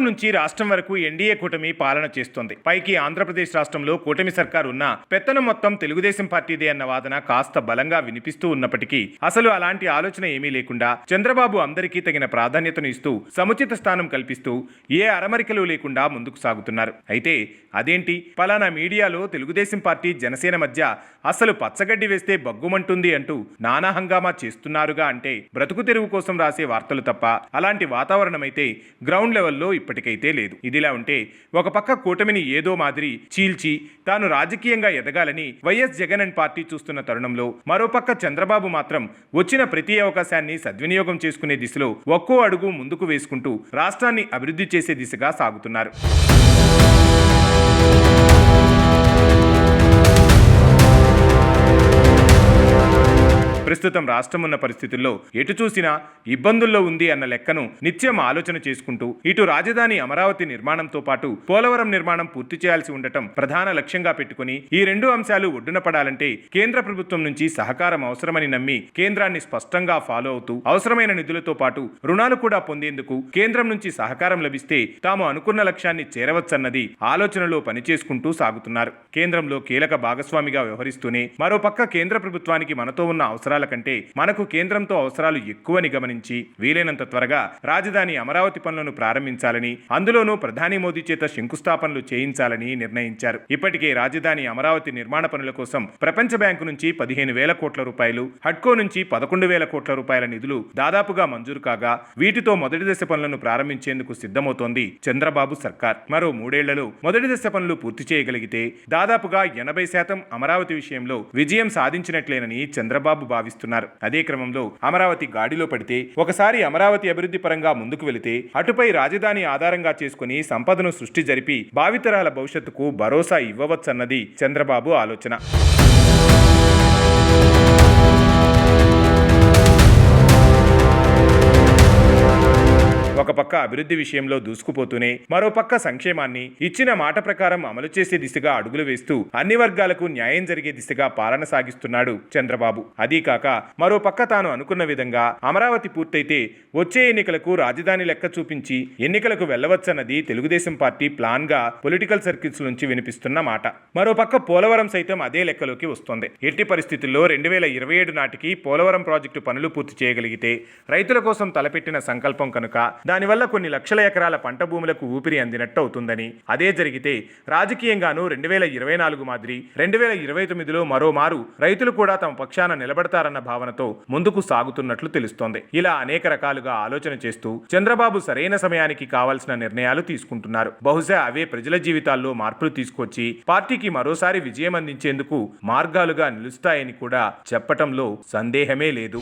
నుంచి రాష్ట్రం వరకు ఎన్డీఏ కూటమి పాలన చేస్తోంది. పైకి ఆంధ్రప్రదేశ్ రాష్ట్రంలో కూటమి సర్కార్ ఉన్న పెత్తనం మొత్తం తెలుగుదేశం పార్టీదే అన్న వాదన కాస్త బలంగా వినిపిస్తూ ఉన్నప్పటికీ అసలు అలాంటి ఆలోచన ఏమీ లేకుండా చంద్రబాబు అందరికీ తగిన ప్రాధాన్యతను ఇస్తూ సముచిత స్థానం కల్పిస్తూ ఏ అరమరికలు లేకుండా ముందుకు సాగుతున్నారు. అయితే అదేంటి, పలానా మీడియాలో తెలుగుదేశం పార్టీ జనసేన మధ్య అసలు పచ్చగడ్డి వేస్తే బగ్గుమంటుంది అంటూ నానా హంగామా చేస్తున్నారుగా అంటే బ్రతుకు తెరువు కోసం రాసే వార్తలు తప్ప అలాంటి వాతావరణం అయితే గ్రౌండ్ లెవెల్లో ఇప్పటికైతే లేదు. ఇదిలా ఉంటే ఒక పక్క కూటమిని ఏదో మాదిరి చీల్చి తాను రాజకీయంగా ఎదగాలని వైఎస్ జగన్ అండ్ పార్టీ చూస్తున్న తరుణంలో మరోపక్క చంద్రబాబు మాత్రం వచ్చిన ప్రతి అవకాశాన్ని సద్వినియోగం చేసుకునే దిశలో ఒక్కో అడుగు ముందుకు వేసుకుంటూ రాష్ట్రాన్ని అభివృద్ధి చేసే దిశగా సాగుతున్నారు. ప్రస్తుతం రాష్ట్రం ఉన్న పరిస్థితుల్లో ఎటు చూసినా ఇబ్బందుల్లో ఉంది అన్న లెక్కను నిత్యం ఆలోచన చేసుకుంటూ ఇటు రాజధాని అమరావతి నిర్మాణంతో పాటు పోలవరం నిర్మాణం పూర్తి చేయాల్సి ఉండటం ప్రధాన లక్ష్యంగా పెట్టుకుని ఈ రెండు అంశాలు ఒడ్డున పడాలంటే కేంద్ర ప్రభుత్వం నుంచి సహకారం అవసరమని నమ్మి కేంద్రాన్ని స్పష్టంగా ఫాలో అవుతూ అవసరమైన నిధులతో పాటు రుణాలు కూడా పొందేందుకు కేంద్రం నుంచి సహకారం లభిస్తే తాము అనుకున్న లక్ష్యాన్ని చేరవచ్చన్నది ఆలోచనలో పనిచేసుకుంటూ సాగుతున్నారు. కేంద్రంలో కీలక భాగస్వామిగా వ్యవహరిస్తూనే మరోపక్క కేంద్ర ప్రభుత్వానికి మనతో ఉన్న అవసరాల కంటే మనకు కేంద్రంతో అవసరాలు ఎక్కువని గమనించి వీలైనంత త్వరగా రాజధాని అమరావతి పనులను ప్రారంభించాలని, అందులోనూ ప్రధాని మోదీ చేత శంకుస్థాపనలు చేయించాలని నిర్ణయించారు. ఇప్పటికే రాజధాని అమరావతి నిర్మాణ పనుల కోసం ప్రపంచ బ్యాంకు నుంచి 15,000 కోట్ల రూపాయలు, హడ్కో నుంచి 11,000 కోట్ల రూపాయల నిధులు దాదాపుగా మంజూరు కాగా వీటితో మొదటి దశ పనులను ప్రారంభించేందుకు సిద్ధమవుతోంది చంద్రబాబు సర్కార్. మరో 3 ఏళ్లలో మొదటి దశ పనులు పూర్తి చేయగలిగితే దాదాపుగా 80% అమరావతి విషయంలో విజయం సాధించినట్లేనని చంద్రబాబు భావిస్తున్నారు. అదే క్రమంలో అమరావతి గాడిలో పడితే ఒకసారి అమరావతి అభివృద్ధి పరంగా ముందుకు వెళితే అటుపై రాజధాని ఆధారంగా చేసుకుని సంపదను సృష్టి జరిపి భావితరాల భవిష్యత్తుకు భరోసా ఇవ్వవచ్చన్నది చంద్రబాబు ఆలోచన. ఒక పక్క అభివృద్ధి విషయంలో దూసుకుపోతూనే మరోపక్క సంక్షేమాన్ని ఇచ్చిన మాట ప్రకారం అమలు చేసే దిశగా అడుగులు వేస్తూ అన్ని వర్గాలకు న్యాయం జరిగే దిశగా పాలన సాగిస్తున్నాడు చంద్రబాబు. అదీ కాక మరోపక్క తాను అనుకున్న విధంగా అమరావతి పూర్తయితే వచ్చే ఎన్నికలకు రాజధాని లెక్క చూపించి ఎన్నికలకు వెళ్లవచ్చన్నది తెలుగుదేశం పార్టీ ప్లాన్ గా పొలిటికల్ సర్కిల్స్ నుంచి వినిపిస్తున్న మాట. మరోపక్క పోలవరం సైతం అదే లెక్కలోకి వస్తోంది. ఎట్టి పరిస్థితుల్లో 2027 నాటికి పోలవరం ప్రాజెక్టు పనులు పూర్తి చేయగలిగితే రైతుల కోసం తలపెట్టిన సంకల్పం కనుక దానివల్ల కొన్ని లక్షల ఎకరాల పంట భూములకు ఊపిరి అందినట్టు అవుతుందని, అదే జరిగితే రాజకీయంగానూ 2024 మాదిరి 2029లో మరోమారు రైతులు కూడా తమ పక్షాన నిలబడతారన్న భావనతో ముందుకు సాగుతున్నట్లు తెలుస్తోంది. ఇలా అనేక రకాలుగా ఆలోచన చేస్తూ చంద్రబాబు సరైన సమయానికి కావాల్సిన నిర్ణయాలు తీసుకుంటున్నారు. బహుశా అవే ప్రజల జీవితాల్లో మార్పులు తీసుకొచ్చి పార్టీకి మరోసారి విజయం అందించేందుకు మార్గాలుగా నిలుస్తాయని కూడా చెప్పటంలో సందేహమే లేదు.